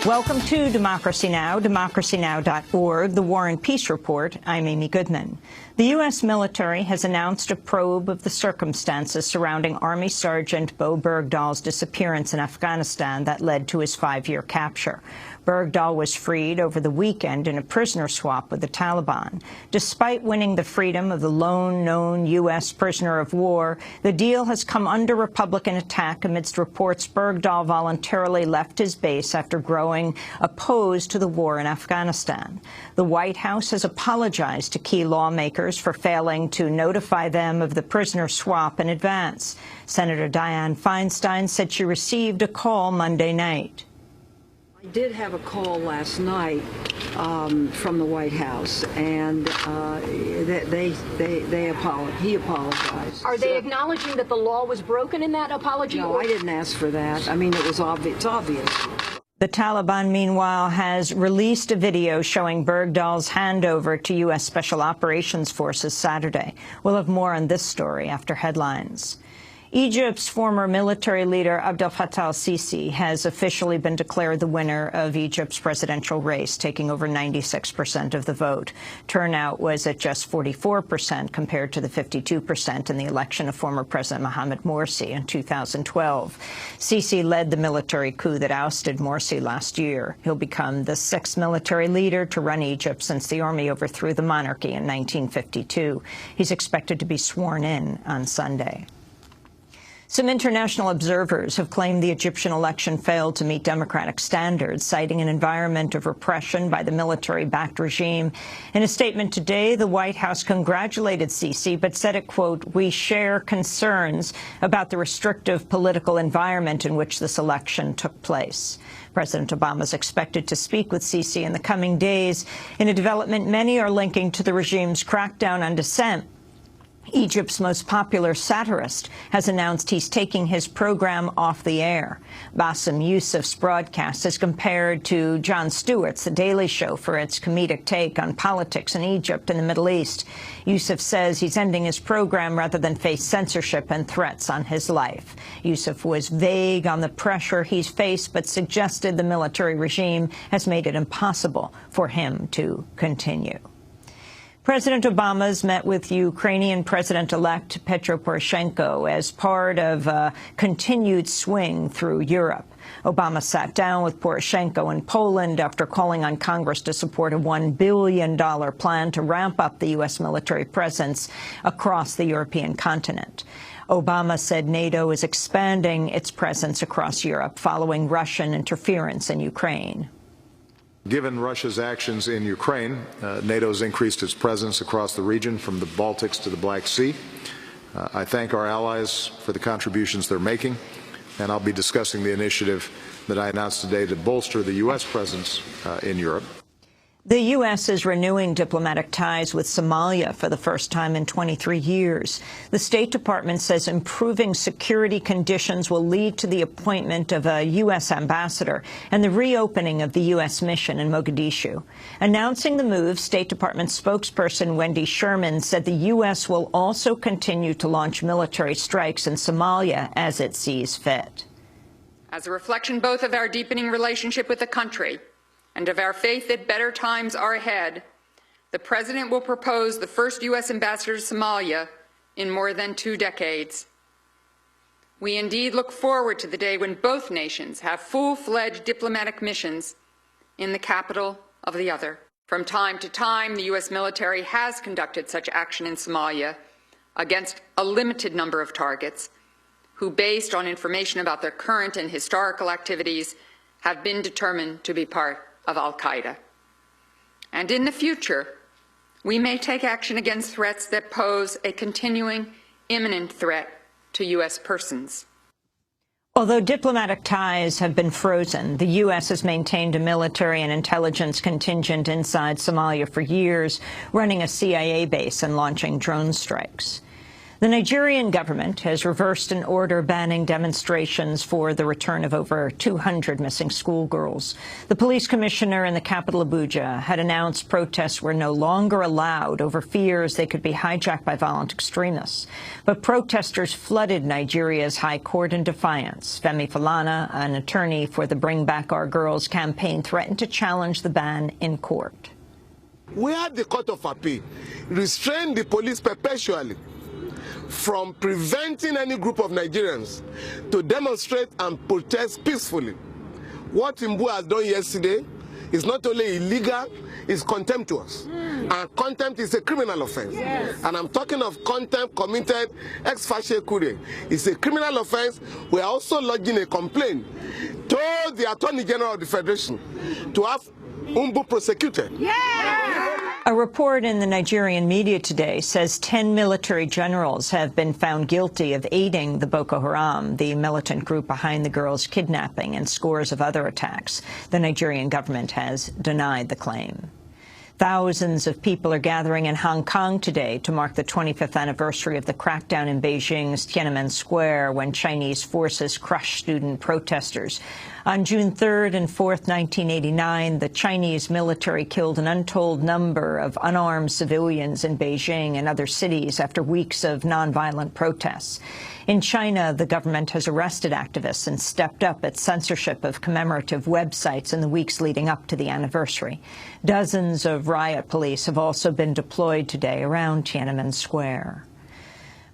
Welcome to Democracy Now!, democracynow.org, the War and Peace Report. I'm Amy Goodman. The U.S. military has announced a probe of the circumstances surrounding Army Sergeant Bo Bergdall's disappearance in Afghanistan that led to his 5-year capture. Bergdall was freed over the weekend in a prisoner swap with the Taliban. Despite winning the freedom of the lone known U.S. prisoner of war, the deal has come under Republican attack amidst reports Bergdall voluntarily left his base after growing opposed to the war in Afghanistan. The White House has apologized to key lawmakers for failing to notify them of the prisoner swap in advance. Senator Dianne Feinstein said she received a call Monday night. I did have a call last night from the White House, and he apologized. Are they acknowledging that the law was broken in that apology? No, I didn't ask for that. I mean, it was obvious. It's obvious. The Taliban, meanwhile, has released a video showing Bergdall's handover to U.S. Special Operations Forces Saturday. We'll have more on this story after headlines. Egypt's former military leader Abdel Fattah al-Sisi has officially been declared the winner of Egypt's presidential race, taking over 96% of the vote. Turnout was at just 44% compared to the 52% in the election of former President Mohamed Morsi in 2012. Sisi led the military coup that ousted Morsi last year. He'll become the 6th military leader to run Egypt since the army overthrew the monarchy in 1952. He's expected to be sworn in on Sunday. Some international observers have claimed the Egyptian election failed to meet democratic standards, citing an environment of repression by the military-backed regime. In a statement today, the White House congratulated Sisi, but said it, quote, "We share concerns about the restrictive political environment in which this election took place." President Obama is expected to speak with Sisi in the coming days, in a development many are linking to the regime's crackdown on dissent. Egypt's most popular satirist has announced he's taking his program off the air. Bassem Youssef's broadcast is compared to Jon Stewart's The Daily Show for its comedic take on politics in Egypt and the Middle East. Youssef says he's ending his program rather than face censorship and threats on his life. Youssef was vague on the pressure he's faced, but suggested the military regime has made it impossible for him to continue. President Obama's met with Ukrainian President-elect Petro Poroshenko as part of a continued swing through Europe. Obama sat down with Poroshenko in Poland after calling on Congress to support a $1 billion plan to ramp up the U.S. military presence across the European continent. Obama said NATO is expanding its presence across Europe following Russian interference in Ukraine. Given Russia's actions in Ukraine, NATO has increased its presence across the region from the Baltics to the Black Sea. I thank our allies for the contributions they're making, and I'll be discussing the initiative that I announced today to bolster the U.S. presence in Europe. The U.S. is renewing diplomatic ties with Somalia for the first time in 23 years. The State Department says improving security conditions will lead to the appointment of a U.S. ambassador and the reopening of the U.S. mission in Mogadishu. Announcing the move, State Department spokesperson Wendy Sherman said the U.S. will also continue to launch military strikes in Somalia as it sees fit. As a reflection both of our deepening relationship with the country and of our faith that better times are ahead, the President will propose the first U.S. ambassador to Somalia in more than 2 decades. We indeed look forward to the day when both nations have full-fledged diplomatic missions in the capital of the other. From time to time, the U.S. military has conducted such action in Somalia against a limited number of targets who, based on information about their current and historical activities, have been determined to be part of al-Qaeda. And in the future, we may take action against threats that pose a continuing, imminent threat to U.S. persons. Although diplomatic ties have been frozen, the U.S. has maintained a military and intelligence contingent inside Somalia for years, running a CIA base and launching drone strikes. The Nigerian government has reversed an order banning demonstrations for the return of over 200 missing schoolgirls. The police commissioner in the capital, Abuja, had announced protests were no longer allowed over fears they could be hijacked by violent extremists. But protesters flooded Nigeria's high court in defiance. Femi Falana, an attorney for the Bring Back Our Girls campaign, threatened to challenge the ban in court. Where the Court of Appeal restrained the police perpetually from preventing any group of Nigerians to demonstrate and protest peacefully. What Timbu has done yesterday is not only illegal, it's contemptuous. And contempt is a criminal offense. Yes. And I'm talking of contempt committed ex facie curia. It's a criminal offense. We are also lodging a complaint to the Attorney General of the Federation to have Umbu prosecuted. Yeah. A report in the Nigerian media today says 10 military generals have been found guilty of aiding the Boko Haram, the militant group behind the girls' kidnapping and scores of other attacks. The Nigerian government has denied the claim. Thousands of people are gathering in Hong Kong today to mark the 25th anniversary of the crackdown in Beijing's Tiananmen Square when Chinese forces crushed student protesters. On June 3rd and 4th, 1989, the Chinese military killed an untold number of unarmed civilians in Beijing and other cities after weeks of nonviolent protests. In China, the government has arrested activists and stepped up its censorship of commemorative websites in the weeks leading up to the anniversary. Dozens of riot police have also been deployed today around Tiananmen Square.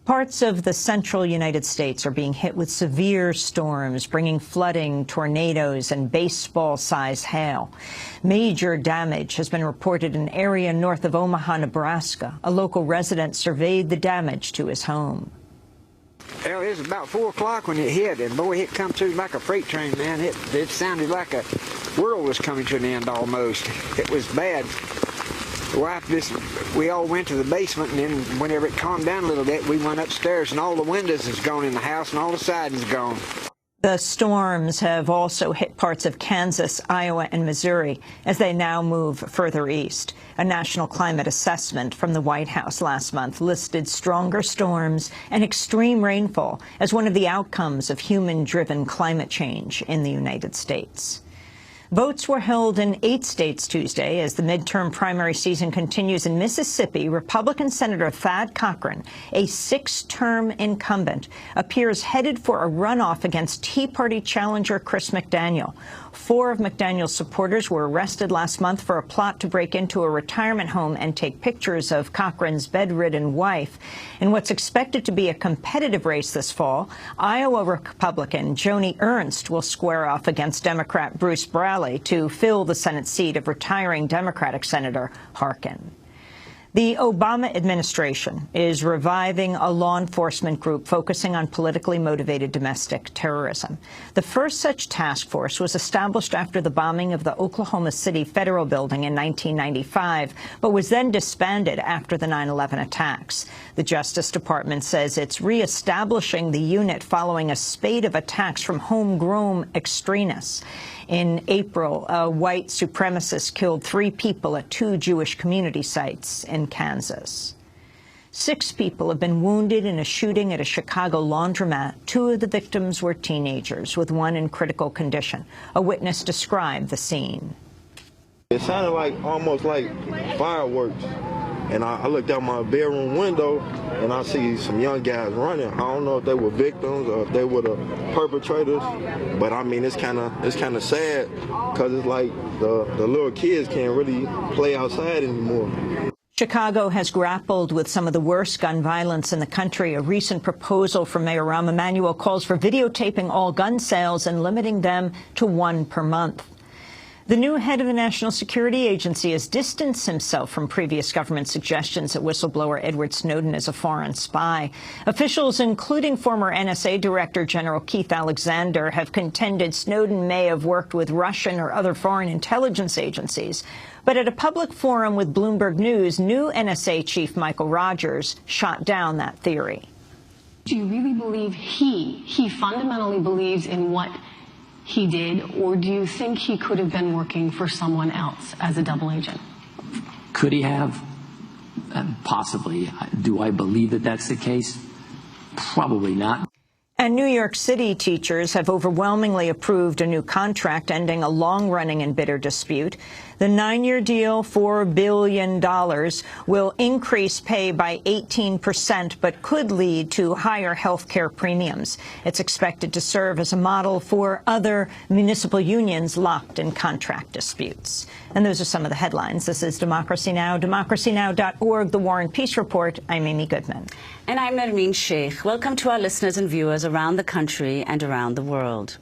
Parts of the central United States are being hit with severe storms, bringing flooding, tornadoes, and baseball-sized hail. Major damage has been reported in an area north of Omaha, Nebraska. A local resident surveyed the damage to his home. Well, it was about 4 o'clock when it hit, and boy, it come through like a freight train, man. It sounded like a world was coming to an end almost. It was bad. We all went to the basement, and then whenever it calmed down a little bit, we went upstairs, and all the windows is gone in the house, and all the siding's gone. The storms have also hit parts of Kansas, Iowa, and Missouri as they now move further east. A national climate assessment from the White House last month listed stronger storms and extreme rainfall as one of the outcomes of human-driven climate change in the United States. Votes were held in 8 states Tuesday as the midterm primary season continues. In Mississippi, Republican Senator Thad Cochran, a 6-term incumbent, appears headed for a runoff against Tea Party challenger Chris McDaniel. 4 of McDaniel's supporters were arrested last month for a plot to break into a retirement home and take pictures of Cochran's bedridden wife. In what's expected to be a competitive race this fall, Iowa Republican Joni Ernst will square off against Democrat Bruce Braley to fill the Senate seat of retiring Democratic Senator Harkin. The Obama administration is reviving a law enforcement group focusing on politically motivated domestic terrorism. The first such task force was established after the bombing of the Oklahoma City Federal Building in 1995, but was then disbanded after the 9/11 attacks. The Justice Department says it's reestablishing the unit following a spate of attacks from homegrown extremists. In April, a white supremacist killed 3 people at 2 Jewish community sites in Kansas. 6 people have been wounded in a shooting at a Chicago laundromat. 2 of the victims were teenagers, with 1 in critical condition. A witness described the scene. It sounded almost like fireworks. And I looked out my bedroom window, and I see some young guys running. I don't know if they were victims or if they were the perpetrators, but I mean, it's kind of sad because it's like the little kids can't really play outside anymore. Chicago has grappled with some of the worst gun violence in the country. A recent proposal from Mayor Rahm Emanuel calls for videotaping all gun sales and limiting them to 1 per month. The new head of the National Security Agency has distanced himself from previous government suggestions that whistleblower Edward Snowden is a foreign spy. Officials, including former NSA Director General Keith Alexander, have contended Snowden may have worked with Russian or other foreign intelligence agencies. But at a public forum with Bloomberg News, new NSA Chief Michael Rogers shot down that theory. Do you really believe he fundamentally believes in what he did, or do you think he could have been working for someone else as a double agent? Could he have? Possibly. Do I believe that that's the case? Probably not. And New York City teachers have overwhelmingly approved a new contract ending a long-running and bitter dispute. The 9-year deal, $4 billion, will increase pay by 18%, but could lead to higher health care premiums. It's expected to serve as a model for other municipal unions locked in contract disputes. And those are some of the headlines. This is Democracy Now!, democracynow.org, The War and Peace Report. I'm Amy Goodman. And I'm Nermeen Sheikh. Welcome to our listeners and viewers around the country and around the world.